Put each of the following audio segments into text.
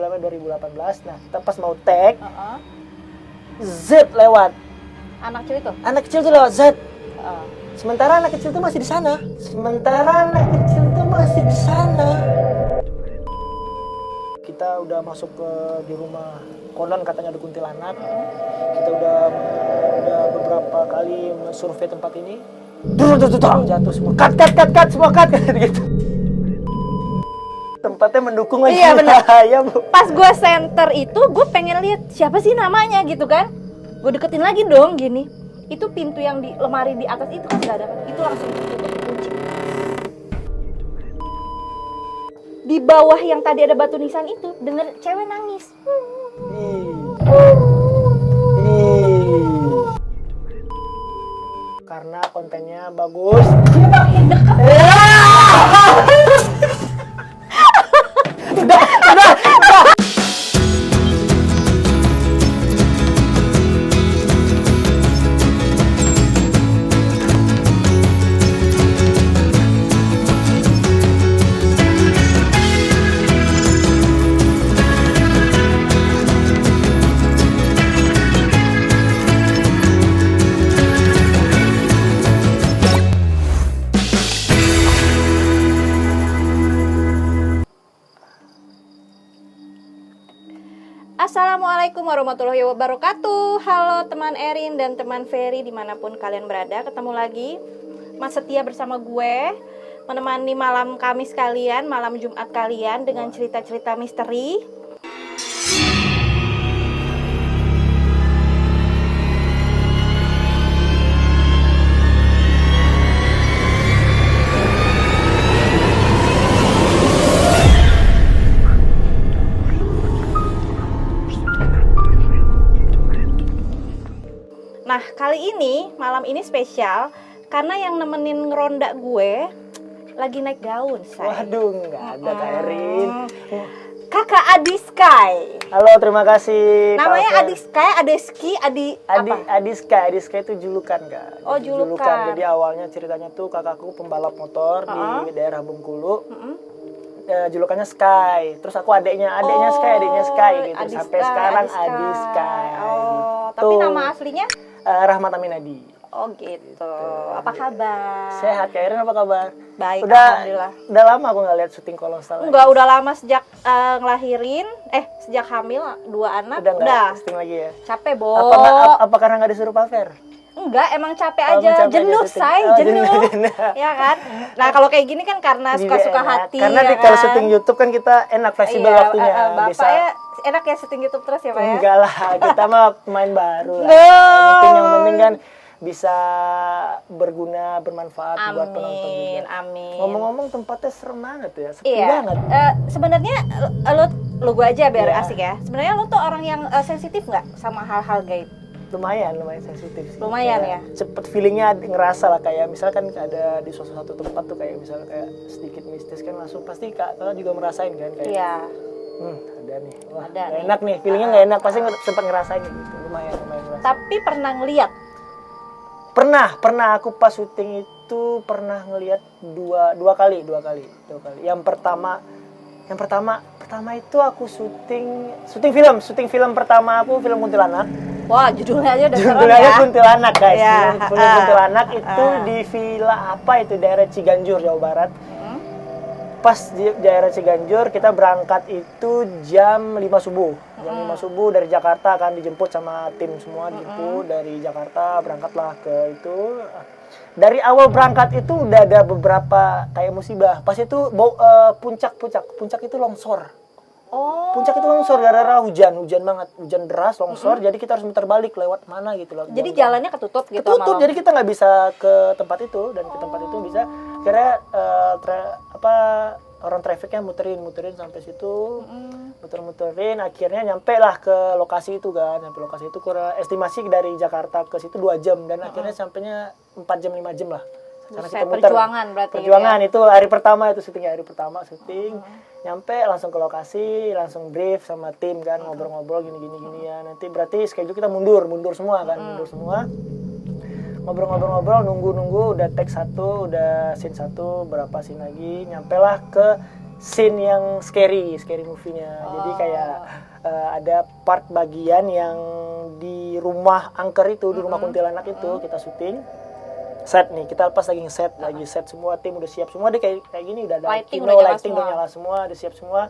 filmnya 2018. Nah kita pas mau tag, Z lewat. Anak kecil itu? Anak kecil tuh lewat Z. Sementara anak kecil tuh masih di sana. Kita udah masuk di rumah, konon katanya ada kuntilanak. Kita udah beberapa kali survei tempat ini. Jatuh semua. Cut semua cut gitu. Tempatnya mendukung lagi. Iya benar. Ya, Bu. Pas gue center itu, gue pengen lihat siapa sih namanya gitu kan. Gue deketin lagi dong gini. Itu pintu yang di lemari di atas itu kan nggak ada. Itu langsung ditutup kunci. Di bawah yang tadi ada batu nisan itu, denger cewek nangis. Karena kontennya bagus. Makin deket. Udah. Assalamualaikum warahmatullahi wabarakatuh. Halo teman Erin dan teman Ferry dimanapun kalian berada. Ketemu lagi Mas Setia bersama gue, menemani malam Kamis kalian, malam Jumat kalian dengan cerita-cerita misteri. Nah, kali ini, malam ini spesial karena yang nemenin ngeronda gue lagi naik daun, say. Waduh, nggak ada Kak Erin. Kakak Adi Sky. Halo, terima kasih. Namanya Pak Adi Sky, Adeski, apa? Adi Sky itu julukan, Kak. Oh, julukan. Jadi awalnya ceritanya tuh kakakku pembalap motor di daerah Bengkulu. Julukannya Sky. Terus aku adiknya Sky gitu. Adi Sampai Sky, sekarang Adi Sky. Adi Sky. Oh, gitu. tapi nama aslinya? Rahmat Aminadi. Oh gitu. Apa kabar? Sehat, Kak Erin, apa kabar? Baik, Alhamdulillah. Udah lama aku nggak lihat syuting kolosal. Enggak, udah lama sejak ngelahirin, sejak hamil 2 anak. Udah syuting lagi ya? Capek, Bo. Apa karena nggak disuruh Pak Fer? Enggak, emang capek aja, jenuh, say, jenuh. Ya kan? Nah, kalau kayak gini kan karena suka-suka hati. Karena ya kalau kan? syuting YouTube kan kita enak, fleksibel waktunya. Bapak bisa. ya enak ya syuting YouTube terus ya, Pak ya? Enggak lah, kita mah pemain baru lah. Yang penting kan bisa berguna, bermanfaat buat penonton juga. Amin. Ngomong-ngomong tempatnya serem banget ya, sepi iya. banget. Sebenarnya lo gue aja biar asik ya. Sebenarnya lo tuh orang yang sensitif nggak sama hal-hal gaib? Lumayan sensitif sih. Lumayan kayak ya. Cepet feelingnya ngerasa lah, kayak misalkan ada di suatu tempat tuh kayak misalnya kayak sedikit mistis kan langsung pasti Kak juga merasain kan kayak. Iya. Ada nih. Wah, Ada gak nih. enak nih, feelingnya nggak enak, pasti sempat ngerasain gitu. Lumayan ngerasain. Tapi pernah ngeliat? Pernah aku pas syuting itu pernah ngelihat dua kali. Yang pertama itu aku syuting film pertama aku, film Kuntilanak. Wah, judulnya aja udah serem Judulnya ya. Kuntilanak, guys. Ya, Film Kuntilanak itu di villa apa itu, daerah Ciganjur, Jawa Barat. Pas di daerah Ciganjur, kita berangkat itu jam 5 subuh. Jam 5 subuh dari Jakarta, akan dijemput sama tim semua, dijemput dari Jakarta, berangkatlah ke itu. Dari awal berangkat itu udah ada beberapa kayak musibah. Pas itu puncak itu longsor. Oh. Puncak itu longsor gara-gara hujan banget, hujan deras, longsor. Jadi kita harus muter balik lewat mana gitu loh. Jadi jalannya ketutup gitu. Ketutup, jadi kita nggak bisa ke tempat itu, dan ke tempat itu bisa kira orang trafiknya muterin sampai situ, muterin, akhirnya nyampe lah ke lokasi itu kan. Sampai lokasi itu kurang estimasi dari Jakarta ke situ 2 jam, dan akhirnya sampainya 4 jam 5 jam lah. Karena kita muter. Perjuangan berarti. Perjuangan itu hari pertama itu syuting, nyampe langsung ke lokasi, langsung brief sama tim kan, ngobrol-ngobrol gini ya. Nanti berarti schedule kita mundur semua kan, ngobrol-ngobrol, nunggu udah take 1, udah scene 1, berapa scene lagi, nyampe lah ke scene yang scary movie-nya. Jadi kayak ada part bagian yang di rumah angker itu, di rumah kuntilanak itu kita syuting. Set nih, kita pas lagi nge-set, lagi set semua, tim udah siap semua, dia kayak gini udah ada Lighting kino, udah nyala lighting semua. udah nyala semua, udah siap semua.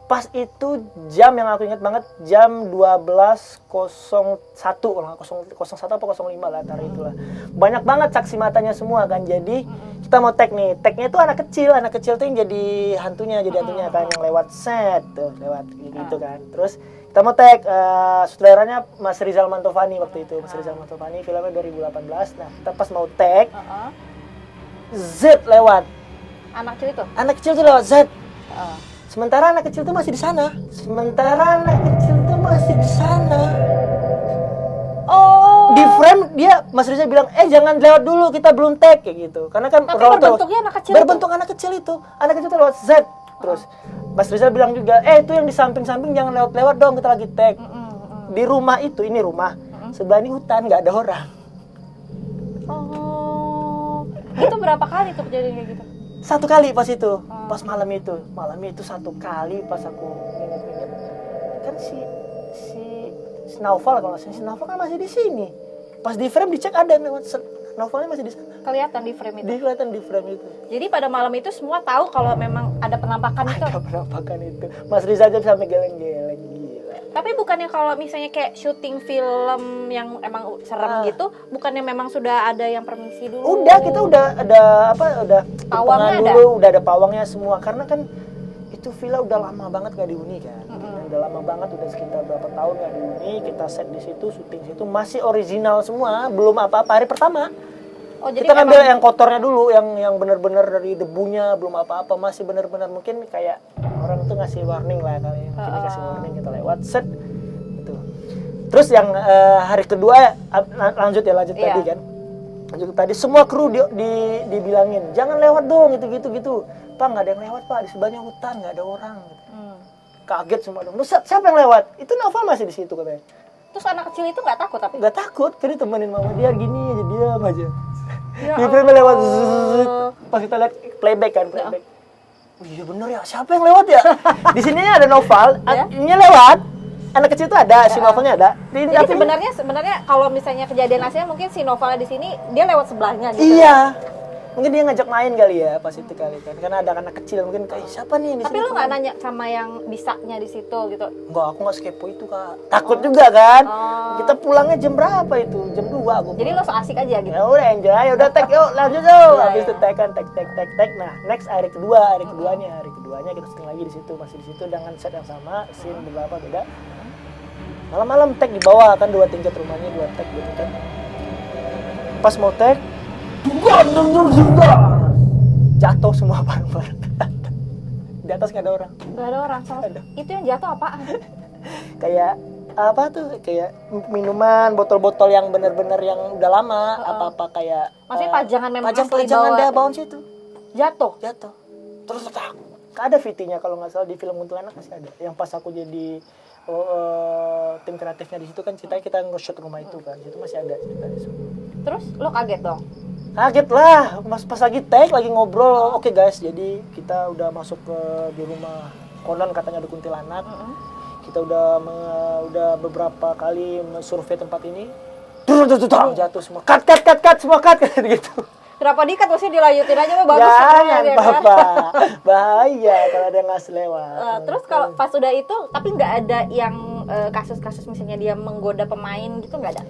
Pas itu jam yang aku ingat banget, jam 12.01 kalau nggak 01 apa 05 lah antara itulah. Banyak banget saksi matanya semua kan. Jadi kita mau tag nih. Tagnya itu anak kecil tuh yang jadi hantunya kan, yang lewat set tuh, lewat gitu kan. Terus kita mau tag sutradaranya Mas Rizal Mantovani waktu itu. Mas Rizal Mantovani, filmnya 2018. Nah, kita pas mau tag Z lewat. Anak kecil itu. Anak kecil tuh lewat Z. Sementara anak kecil tuh masih di sana. Oh. Di frame dia Mas Riza bilang, jangan lewat dulu, kita belum tag kayak gitu. Karena kan Tapi berbentuknya anak kecil berbentuk anak kecil itu. Anak kecil tuh lewat Z. Terus Mas Riza bilang juga, itu yang di samping-samping jangan lewat-lewat dong, kita lagi tag. Di rumah itu, ini rumah. Sebelah ini hutan, nggak ada orang. Oh. Itu berapa kali tuh kejadian kayak gitu? Satu kali pas itu, pas malam itu satu kali pas aku inget-inget kan si Naufal kalau nggak salah, si Naufal kan masih di sini. Pas di frame dicek ada Naufalnya masih di sana. Kelihatan di frame itu. Kelihatan di frame itu. Jadi pada malam itu semua tahu kalau memang ada penampakan itu. Ada penampakan itu. Mas Riza aja sampai geleng-geleng gila. Tapi bukannya kalau misalnya kayak syuting film yang emang serem gitu, bukannya memang sudah ada yang permisi dulu? Udah, kita udah ada udah Pawangnya ada? dulu, udah ada pawangnya semua. Karena kan itu villa udah lama banget gak dihuni kan. Udah lama banget, udah sekitar berapa tahun gak dihuni. Kita set di situ, syuting situ masih original semua, belum apa-apa hari pertama. Oh, jadi Kita ngambil yang kotornya dulu, yang benar-benar dari debunya, belum apa-apa, masih benar-benar mungkin kayak orang tuh ngasih warning lah kali. Mungkin dikasih warning kita lewat set gitu. Terus yang hari kedua lanjut tadi kan. Lanjut tadi semua kru dibilangin, jangan lewat dong gitu. Pak, nggak ada yang lewat Pak, di sebelahnya hutan, nggak ada orang. Gitu. Kaget semua dong. Terus siapa yang lewat? Itu Naufal masih di situ katanya. Terus anak kecil itu nggak takut tapi? Nggak takut, jadi temenin mama dia gini aja, diam aja. Ya Di frame lewat zzzz. Pas kita lihat playback. Oh iya bener ya, siapa yang lewat ya? Di sininya ada Naufal, ini lewat. Anak kecil itu ada, si Novelnya ada. Jadi sebenarnya kalau misalnya kejadian aslinya mungkin si Novelnya di sini dia lewat sebelahnya gitu. Iya. Mungkin dia ngajak main kali ya pas itu kali kan. Karena ada anak kecil mungkin kayak siapa nih yang di sini. Tapi lu nggak nanya sama yang bisanya di situ gitu? Enggak, aku nggak sekepo itu Kak. Takut juga kan. Kita pulangnya jam berapa itu? Jam 2 aku. Jadi lo so asik aja gitu. Ya udah enjoy, udah tag yuk, lanjut yuk. Habis itu tag. Nah, next hari keduanya kita syuting lagi di situ, masih di situ dengan set yang sama, scene beberapa beda. Malam-malam tag di bawah kan 2 tingkat rumahnya, 2 tag gitu kan. Pas mau tag, jatuh semua barang-barang. Di atas nggak ada orang. Nggak ada orang sama. Itu yang jatuh apaan? Kayak apa tuh? Kayak minuman, botol-botol yang bener-bener yang udah lama, apa-apa kayak. Maksudnya pajangan memang asli pajangan bawa. bawaan situ. Jatuh. Terus letak. Ada VT-nya kalau nggak salah di film Kuntilanak masih ada. Yang pas aku jadi tim kreatifnya di situ kan ceritanya kita nge-shoot rumah itu kan. Itu masih ada ceritanya semua. Terus lo kaget dong? Kaget lah, pas lagi tag, lagi ngobrol, oke guys, jadi kita udah masuk di rumah konon katanya ada kuntilanak. Kita udah beberapa kali survei tempat ini. Jatuh semua, cut semua cut gitu. Kenapa dikat? Maksudnya dilanjutin aja mah bagus. Jangan Papa, bahaya kalau ada yang ngasih lewat. Terus kalau pas udah itu, tapi nggak ada yang kasus-kasus misalnya dia menggoda pemain gitu, nggak ada?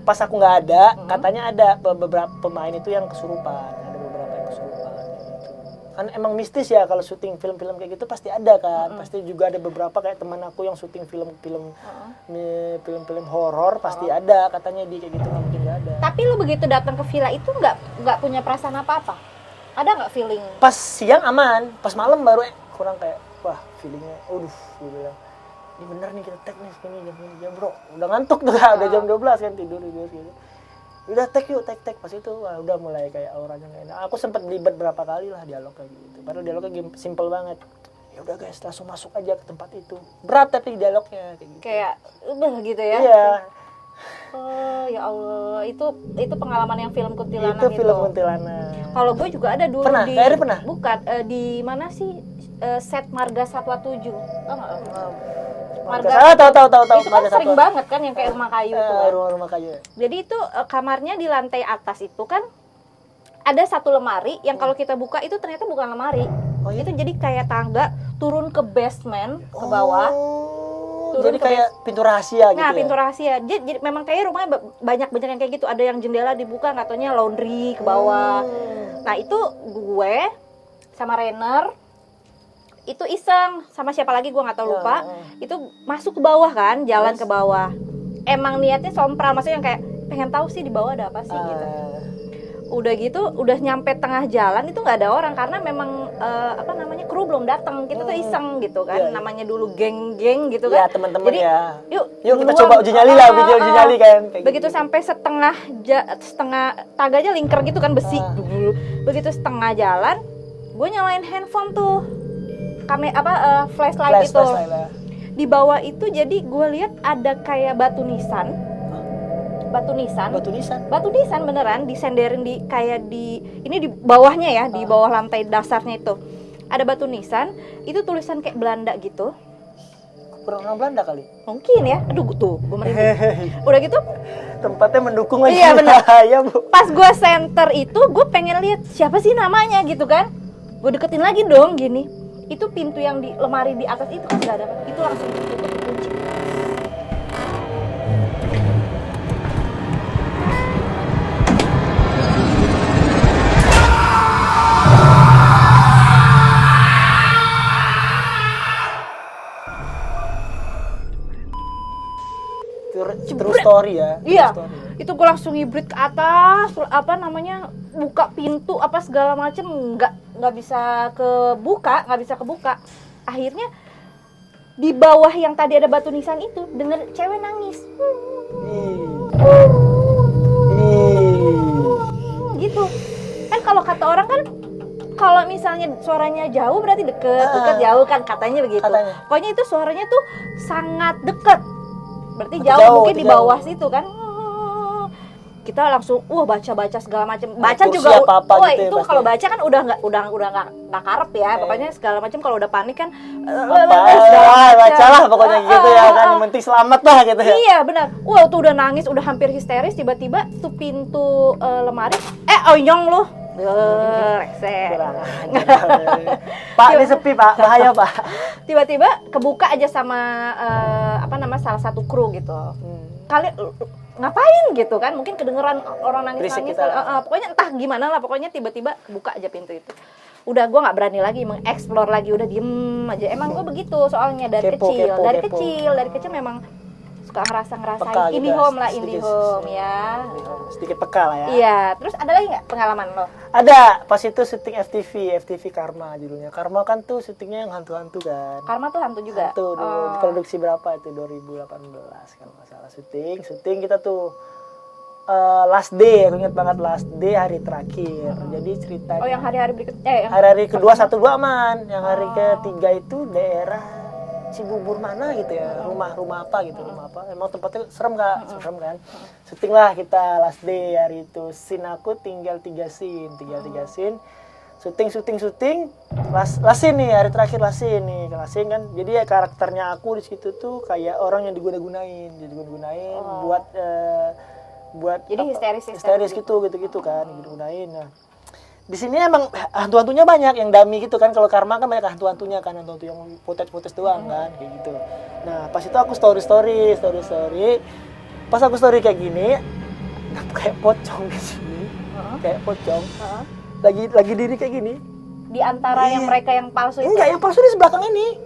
Pas aku nggak ada, katanya ada beberapa pemain itu yang kesurupan. Ada beberapa yang kesurupan gitu. Kan emang mistis ya kalau syuting film-film kayak gitu pasti ada kan. Pasti juga ada beberapa kayak teman aku yang syuting film-film horor pasti ada katanya di kayak gitu, nggak mungkin nggak ada. Tapi lu begitu datang ke villa itu nggak punya perasaan apa-apa? Ada nggak feeling? Pas siang aman, pas malam baru kurang kayak wah feelingnya, gue bilang ini bener nih kita tag nih segini jam bro, udah ngantuk tuh udah jam 12 kan tidur gitu. Udah tag yuk, tag pas itu wah, udah mulai kayak auranya nggak enak. Aku sempat libat berapa kali lah dialog kayak gitu. Padahal dialognya simple banget. Ya udah guys, langsung masuk aja ke tempat itu. Berat tapi dialognya kayak gitu. Kayak gitu ya. Iya. Oh ya Allah, itu pengalaman yang film Kuntilanak itu. Film Kuntilanak. Kalau gue juga ada dulu pernah? di Pernah? Bukan di mana sih set Marga Satwa 7. Tahu nggak? Tahu. Itu kan sering banget kan yang kayak rumah kayu itu kan. Rumah kayu. Jadi itu kamarnya di lantai atas itu kan ada satu lemari yang kalau kita buka itu ternyata bukan lemari. Oh, iya? Itu jadi kayak tangga turun ke basement ke bawah. Jadi kayak pintu rahasia gitu. Nah, ya? pintu rahasia. Jadi memang kayak rumahnya banyak yang kayak gitu. Ada yang jendela dibuka, nggak taunya laundry ke bawah. Nah, itu gue sama Renner itu iseng sama siapa lagi gue nggak tahu lupa. Itu masuk ke bawah kan, jalan ke bawah. Emang niatnya sompral, maksudnya yang kayak pengen tahu sih di bawah ada apa sih gitu. Udah gitu, udah nyampe tengah jalan itu nggak ada orang karena memang kru belum datang. Kita tuh iseng gitu kan, namanya dulu geng-geng gitu kan. Iya, teman-teman. Jadi ya. yuk kita coba uji nyali lah, video uji nyali kan. Kayak begitu gitu. sampai setengah taganya lingkar gitu kan besi. Begitu setengah jalan, gue nyalain handphone tuh. Flashlight itu. Di bawah itu jadi gue lihat ada kayak batu nisan beneran disenderin di ini di bawahnya ya, di bawah lantai dasarnya itu ada batu nisan, itu tulisan kayak Belanda gitu. Orang Belanda kali, mungkin ya. Aduh tuh gue merinding. Udah gitu tempatnya mendukung lagi. Iya benar. Ya, Bu. Pas gue center itu gue pengen lihat siapa sih namanya gitu kan, gue deketin lagi dong gini. Itu pintu yang di lemari di atas itu kan nggak ada, itu langsung ditutup kunci. True story ya. Iya. Itu gue langsung hibrid ke atas, buka pintu segala macem, nggak bisa kebuka. Akhirnya di bawah yang tadi ada batu nisan itu denger cewek nangis. Gitu. Kan kalau kata orang kan, kalau misalnya suaranya jauh berarti deket jauh kan katanya begitu. Pokoknya itu suaranya tuh sangat deket. Berarti jauh mungkin di bawah situ kan. Kita langsung baca segala macam. Baca juga gitu itu ya, kalau baca kan udah nggak karep ya. Pokoknya segala macam kalau udah panik kan bacalah pokoknya gitu ya kan. Yang penting selamat lah gitu ya. Iya, benar. Tuh udah nangis, udah hampir histeris, tiba-tiba tuh pintu lemari oyong loh. Reset. Pak, ini sepi Pak, bahaya Pak. Tiba-tiba kebuka aja sama salah satu kru gitu. Kalian ngapain gitu kan? Mungkin kedengeran orang nangis-nangis. Pokoknya entah gimana lah, pokoknya tiba-tiba kebuka aja pintu itu. Udah gue nggak berani lagi mengeksplor lagi, udah diem aja. Emang gue begitu soalnya dari kecil memang suka ngerasain indie home ya. Sedikit peka lah ya. Iya, terus ada lagi nggak pengalaman lo? Ada, pas itu syuting FTV Karma judulnya. Karma kan tuh syutingnya yang hantu-hantu kan. Karma tuh hantu juga? Hantu, produksi berapa itu, 2018 kalau nggak salah. Syuting kita tuh last day, aku ingat banget last day, hari terakhir. Jadi ceritanya yang hari-hari berikutnya hari kedua 1-2 aman. Yang hari ketiga itu daerah Cibubur mana gitu ya, rumah apa gitu, emang tempatnya serem kan. Syuting lah kita last day hari itu. Scene aku tinggal 3 scene. Syuting last scene nih, hari terakhir last scene kan. Jadi ya karakternya aku di situ tuh kayak orang yang diguna-gunain buat jadi histeris gitu kan, digunain. Nah, di sini emang hantu-hantunya banyak yang dummy gitu kan. Kalau Karma kan banyak hantu-hantunya kan, hantu yang footage doang kan, kayak gitu. Nah, pas itu aku story. Pas aku story kayak gini, kayak pocong di sini. Kayak pocong. Lagi diri kayak gini. Di antara yang mereka yang palsu itu. Enggak, yang palsu di belakang ini.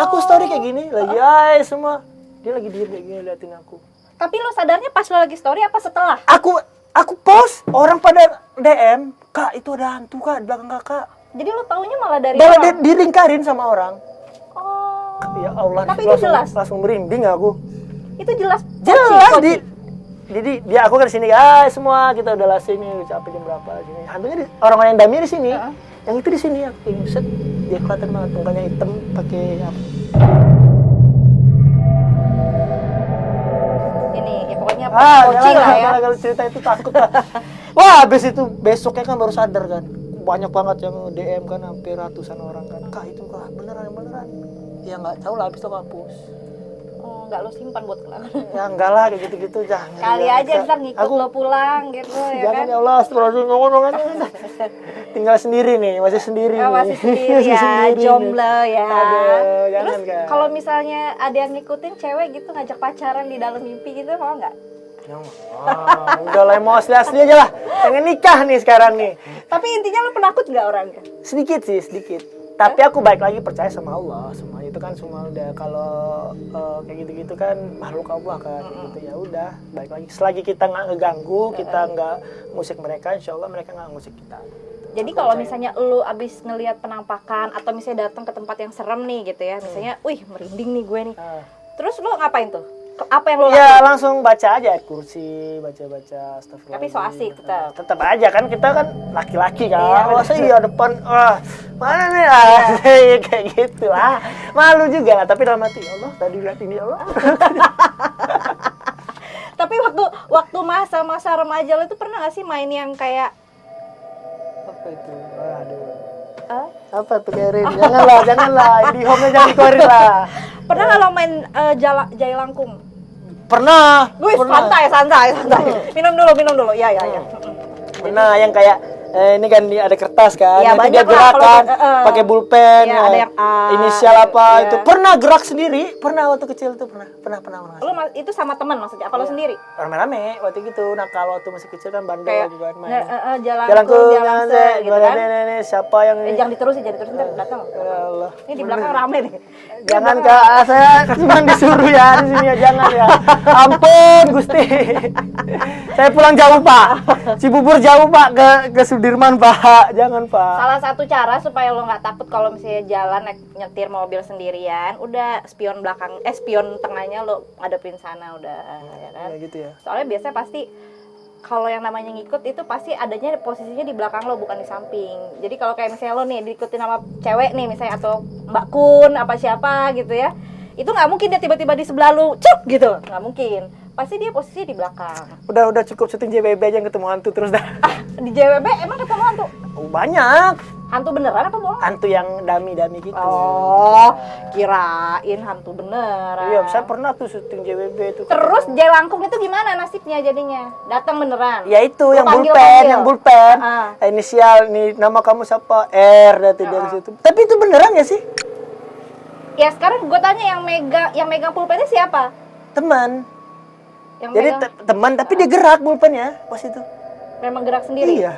Aku story kayak gini, lagi semua. Dia lagi diri kayak gini liatin aku. Tapi lo sadarnya pas lo lagi story apa setelah? Aku post, orang pada DM, Kak itu ada hantu Kak di belakang Kakak. Jadi lo taunya malah dari dilingkarin sama orang. Ya Allah, tapi itu jelas. Langsung merinding aku. Itu jelas. Jadi dia aku kan di sini, guys semua kita udah last ini, capek jam berapa sini. Hantunya orang yang dummy di sini. Yang itu di sini aku set, dia kelihatan banget mukanya hitam pakai apa? Bocil lah ya. Kalau cerita itu takut lah. Wah, habis itu besoknya kan baru sadar kan. banyak banget yang DM kan, hampir ratusan orang kan, kak itu kak beneran ya nggak tahu lah, habis itu hapus. Oh, nggak lo simpan buat kenangan. Ya enggak lah kayak gitu jangan. Kali ya, aja ntar ngikut lo pulang gitu ya jangan kan. ya Allah, astagfirullahaladzim, ngomong tinggal sendiri nih, masih sendiri Oh, masih sendiri Masih ya, sendiri jomblo ya. Aduh, jangan, Terus Kak. kalau misalnya ada yang ngikutin cewek gitu ngajak pacaran di dalam mimpi gitu, mau nggak? Udah lah, mau asli aja lah, pengen nikah nih sekarang nih. Tapi intinya lo penakut nggak orangnya? Sedikit sih, sedikit. Tapi aku balik lagi percaya sama Allah. Semua itu kan semua udah, kalau kayak gitu-gitu kan makhluk Allah kan. Gitu ya udah, balik lagi. Selagi kita nggak ngeganggu, kita nggak ngusik mereka, insya Allah mereka nggak ngusik kita. Jadi kalau misalnya lu abis ngelihat penampakan atau misalnya datang ke tempat yang serem nih gitu ya, misalnya, wih merinding nih gue nih. Terus lu ngapain tuh? Apa yang lu lakukan? Ya langsung baca aja ayat kursi, baca-baca astagfirullah. Tapi so asik tetap. Tetap aja kan, kita kan laki-laki kan. Iya, Masa iya depan, mana nih kayak gitu lah. Malu juga lah, tapi dalam hati Allah tadi lihat ini Allah. Tapi waktu masa-masa remaja lu itu pernah gak sih main yang kayak Apa itu? Aduh. Apa tuh Kerin? Janganlah. Di home-nya jangan dikeluarin lah. pernah nggak lo main jai langkung? Pernah. Wih, santai. Minum dulu. Ya. Pernah yang kayak ini kan ada kertas kan, ya, nanti dia banyak lah gerakan kalau pakai pulpen, ya, ada yang A, inisial apa ya. itu. Pernah gerak sendiri, pernah waktu kecil tuh pernah. Lo itu sama teman maksudnya? Apa lo sendiri? Rame-rame waktu gitu. Nah kalau waktu masih kecil kan bandel Kayak juga main. jalanku gitu kan. Nih, siapa yang Jangan diterusin ntar datang. Ya Allah. Ini di belakang rame nih. Jangan Kak, saya cuma disuruh ya di sini ya, jangan ya. Ampun Gusti. Saya pulang jauh Pak. Cibubur jauh Pak ke Sudirman Pak. Jangan Pak. Salah satu cara supaya lo nggak takut kalau misalnya jalan nyetir mobil sendirian, udah spion tengahnya lo ngadepin sana udah, ya kan? Ya gitu ya. Soalnya biasanya pasti kalau yang namanya ngikut itu pasti adanya posisinya di belakang lo, bukan di samping. Jadi kalau kayak misalnya lo nih diikutin sama cewek nih misalnya, atau Mbak Kun apa siapa gitu ya, itu nggak mungkin dia tiba-tiba di sebelah lo cuk gitu, nggak mungkin. Pasti dia posisinya di belakang. Udah cukup syuting JBB aja yang ketemu hantu terus dah. Di JWB emang ketemu hantu? Banyak. Hantu beneran apa bohong? Hantu yang dami-dami gitu. Oh, kirain hantu beneran. Iya, saya pernah tuh syuting JWB itu. Terus jai langkung itu gimana nasibnya jadinya? Datang beneran? Ya itu Lo yang panggil. bulpen. Ah. Inisial nih, nama kamu siapa? R dari situ. Tapi itu beneran ya sih? Ya sekarang gue tanya yang megang pulpennya siapa? Teman. Yang Jadi megang teman tapi dia gerak pulpennya pas itu. memang gerak sendiri? Iya.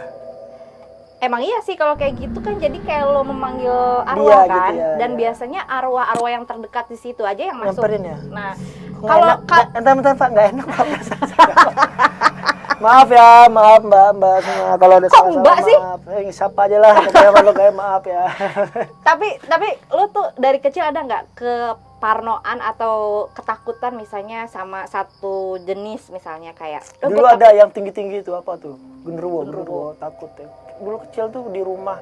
Emang iya sih kalau kayak gitu kan, jadi kayak lo memanggil Dia arwah kan, gitu ya, dan ya. biasanya arwah-arwah yang terdekat di situ aja yang masuk. Nyamperin ya? Nah, Kalau kalau entar Pak, nggak enak Pak. Maaf ya, Mbak semua kalau ada Kok salah-salah, Mbak sih? maaf. Siapa aja lah, pokoknya kalau kayak maaf ya. tapi lo tuh dari kecil ada nggak keparnoan atau ketakutan misalnya sama satu jenis misalnya kayak Dulu ada yang tinggi-tinggi itu apa tuh? Genderuwo, takut ya. Dulu kecil tuh di rumah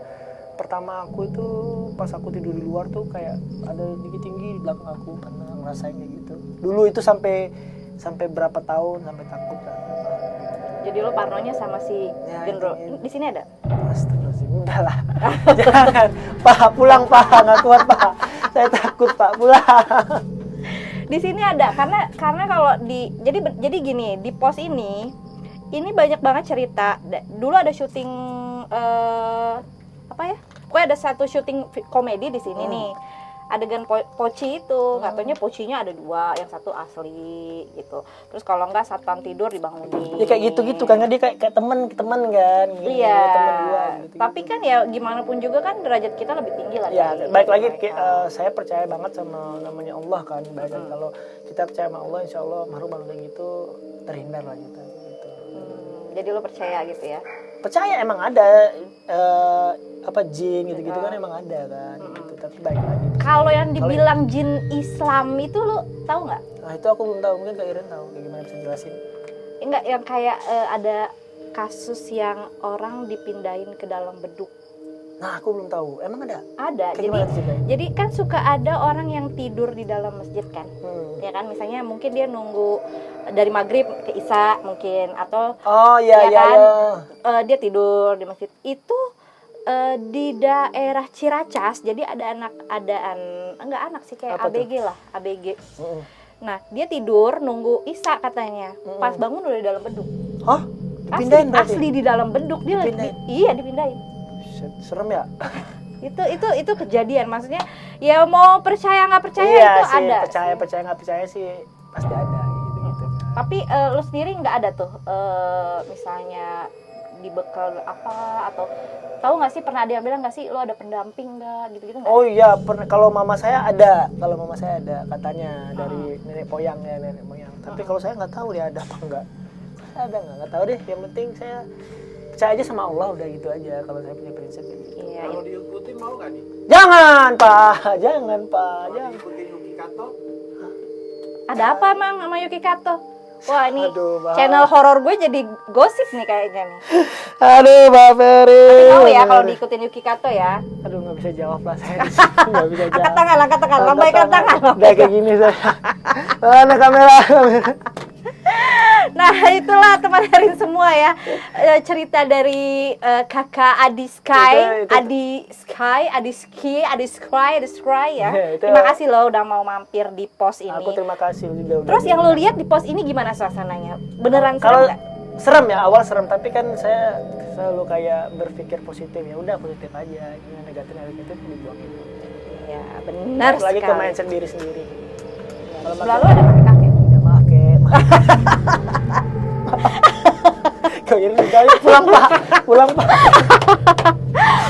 pertama aku itu, pas aku tidur di luar tuh kayak ada tinggi-tinggi di belakang aku, pernah ngerasain kayak gitu. Dulu itu sampai berapa tahun sampai takut kan. jadi lo parnonya sama si Ya, genderuwo. ini. Di sini ada? Astagfirullahaladzim, udahlah. Jangan. Pak, pulang Pak, nggak kuat Pak. Saya takut Pak, pulang. Di sini ada karena kalau jadi gini, di pos ini banyak banget cerita. Dulu ada syuting apa ya? Pokoknya ada satu syuting komedi di sini nih. Adegan poci itu, katanya pocinya ada 2, yang satu asli gitu. Terus kalau enggak satpam tidur dibangunin. Ya kayak gitu kan, dia kayak teman kan. Gini, Iya. teman gua gitu. Tapi kan ya gimana pun juga kan derajat kita lebih tinggi lah. Ya, dari baik lagi mereka. saya percaya banget sama namanya Allah kan. Baik lagi kalau kita percaya sama Allah, insya Allah makhluk kayak gitu terhindar lah kita gitu. Jadi lo percaya gitu ya? Percaya emang ada jin gitu kan emang ada kan gitu. Tapi baik lagi. Kalau yang dibilang jin Islam itu lo tahu nggak? Nah, itu aku belum tahu, mungkin Kak Iren tahu kayak gimana, bisa jelasin. Enggak, yang kayak ada kasus yang orang dipindahin ke dalam beduk. Nah, aku belum tahu. Emang ada? Ada. Kayak gimana ceritanya? Jadi kan suka ada orang yang tidur di dalam masjid kan. Ya kan, misalnya mungkin dia nunggu dari maghrib ke isya mungkin, atau Oh iya ya iya. kan, Iya. dia tidur di masjid itu di daerah Ciracas. Jadi ada enggak anak sih, kayak Apa ABG lah, ABG. Nah, dia tidur nunggu Isya katanya. Pas bangun udah di dalam beduk. Hah? Dipindahin berarti? Asli di dalam beduk dia. Iya, dipindahin. Serem ya? Itu kejadian, maksudnya ya mau percaya nggak percaya iya itu sih, ada. percaya nggak percaya sih pasti ada gitu. Tapi lu sendiri nggak ada tuh misalnya dibekal apa, atau tahu nggak sih, pernah ada yang bilang nggak sih lo ada pendamping nggak gitu nggak? Oh iya, kalau mama saya ada katanya dari nenek moyang. Tapi kalau saya nggak tahu dia ada apa enggak. Saya ada nggak tahu deh. Yang penting saya percaya aja sama Allah, udah gitu aja kalau saya punya prinsip gitu. Iya. Kalau diikutin mau nggak nih? Jangan pak. Kalau diikutin Yuki Kato? Ada apa emang sama Yuki Kato? Wah, ini Aduh, channel horor gue jadi gosip nih kayaknya nih. Aduh, Mbak Ferry. Tahu ya kalau diikutin Yuki Kato ya. Aduh, nggak bisa jawab lah saya di sini. Nggak bisa jawab. Angkat tangan, lambaikan tangan. Udah kayak gini saya. Mana kamera. Nah, itulah teman Erin semua ya, cerita dari kakak Adi Sky, Adi Sky ya. Terima kasih loh udah mau mampir di pos ini. Aku terima kasih juga udah. Terus yang lo lihat di pos ini gimana suasananya? Beneran kalau serem nggak? serem ya, awal serem, tapi kan saya selalu kayak berpikir positif, ya udah positif aja, yang negatif dibuangin. Iya, benar Lagi ke sekali. main sendiri. Kalau Sebelah lo ada pakai kaki? ya make. Kau ini udah pulang pak.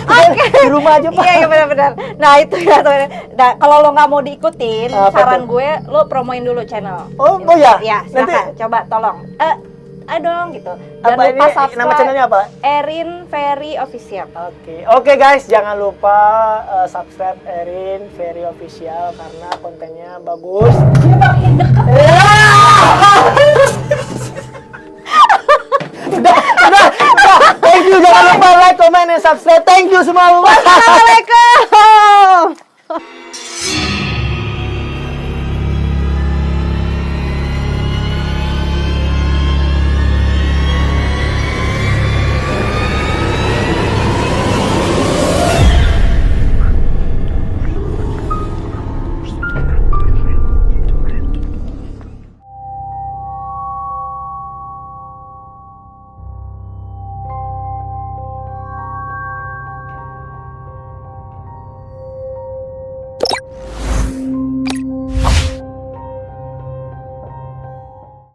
Oke. Di rumah aja pak. Iya benar-benar. Nah itu ya teman. Nah kalau lo nggak mau diikutin, Apa saran tuh? gue lo promoin dulu channel. Oh ya? Ya silakan. Coba tolong. Ayo dong gitu. Apa ini? Nama channelnya apa? Erin Ferry Official. Oke guys, jangan lupa subscribe Erin Ferry Official karena kontennya bagus. Udah. Thank you, jangan lupa like, comment, dan subscribe. Thank you semua. Assalamualaikum.